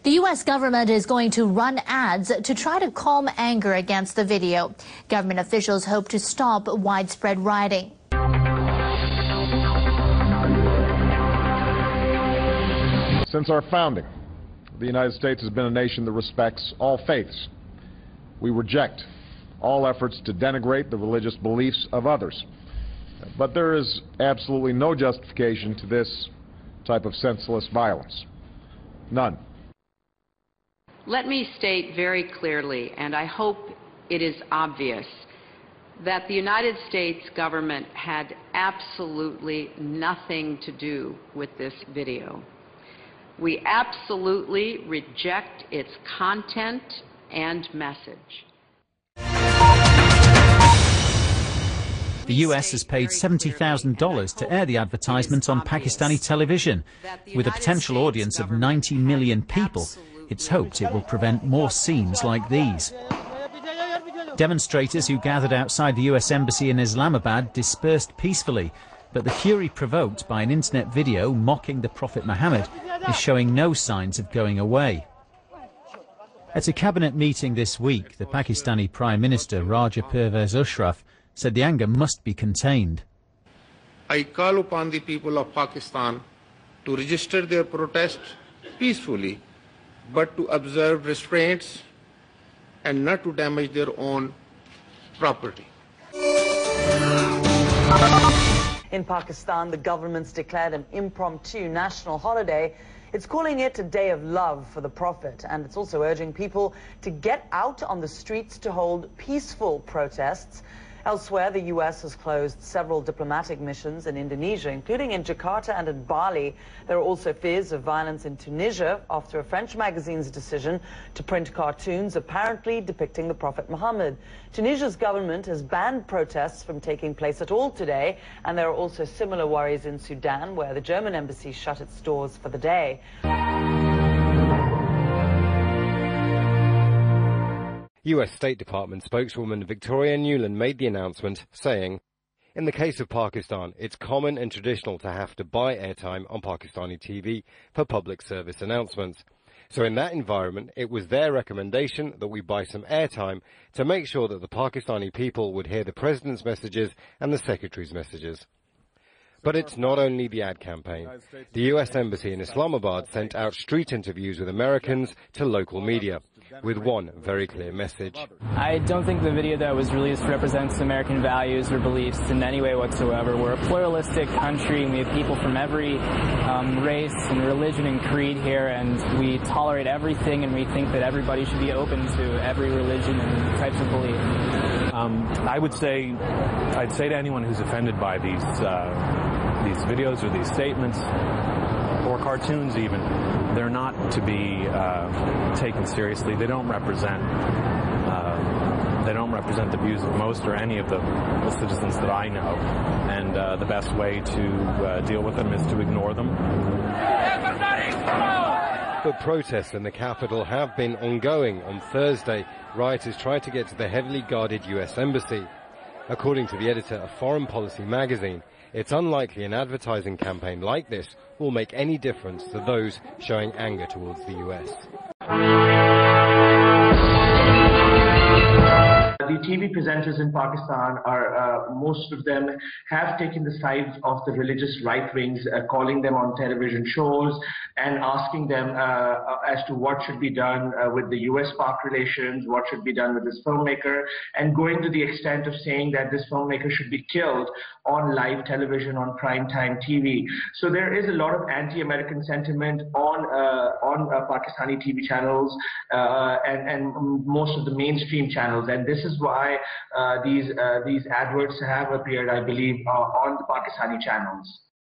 The U.S. government is going to run ads to try to calm anger against the video. Government officials hope to stop widespread rioting. Since our founding, the United States has been a nation that respects all faiths. We reject all efforts to denigrate the religious beliefs of others. But there is absolutely no justification to this type of senseless violence. None. Let me state very clearly, and I hope it is obvious, that the United States government had absolutely nothing to do with this video. We absolutely reject its content and message. The US has paid $70,000 to air the advertisement on Pakistani television. With a potential audience of 90 million people, it's hoped it will prevent more scenes like these. Demonstrators who gathered outside the US Embassy in Islamabad dispersed peacefully, but the fury provoked by an internet video mocking the Prophet Muhammad is showing no signs of going away. At a cabinet meeting this week, the Pakistani Prime Minister Raja Pervez Musharraf said the anger must be contained. I call upon the people of Pakistan to register their protest peacefully, but to observe restraints and not to damage their own property. In Pakistan, the government's declared an impromptu national holiday. It's calling it a day of love for the Prophet, and it's also urging people to get out on the streets to hold peaceful protests. Elsewhere, the U.S. has closed several diplomatic missions in Indonesia, including in Jakarta and in Bali. There are also fears of violence in Tunisia after a French magazine's decision to print cartoons apparently depicting the Prophet Muhammad. Tunisia's government has banned protests from taking place at all today, and there are also similar worries in Sudan, where the German embassy shut its doors for the day. US State Department spokeswoman Victoria Nuland made the announcement, saying, "In the case of Pakistan, it's common and traditional to have to buy airtime on Pakistani TV for public service announcements. So in that environment, it was their recommendation that we buy some airtime to make sure that the Pakistani people would hear the President's messages and the Secretary's messages." But it's not only the ad campaign. The US Embassy in Islamabad sent out street interviews with Americans to local media, with one very clear message. I don't think the video that was released represents American values or beliefs in any way whatsoever. We're a pluralistic country, and we have people from every race and religion and creed here, and we tolerate everything, and we think that everybody should be open to every religion and types of belief. I'd say to anyone who's offended by these videos or these statements, or cartoons even, they're not to be taken seriously. They don't represent the views of most or any of the citizens that I know, and the best way to deal with them is to ignore them. But protests in the capital have been ongoing. On Thursday, rioters tried to get to the heavily guarded US Embassy. According to the editor of Foreign Policy magazine, it's unlikely an advertising campaign like this will make any difference to those showing anger towards the US. The TV presenters in Pakistan most of them have taken the sides of the religious right wings, calling them on television shows and asking them as to what should be done with the US-Pak relations, what should be done with this filmmaker, and going to the extent of saying that this filmmaker should be killed on live television, on primetime TV. So there is a lot of anti-American sentiment on Pakistani TV channels and most of the mainstream channels, and this is why these adverts have appeared, I believe, on the Pakistani channels.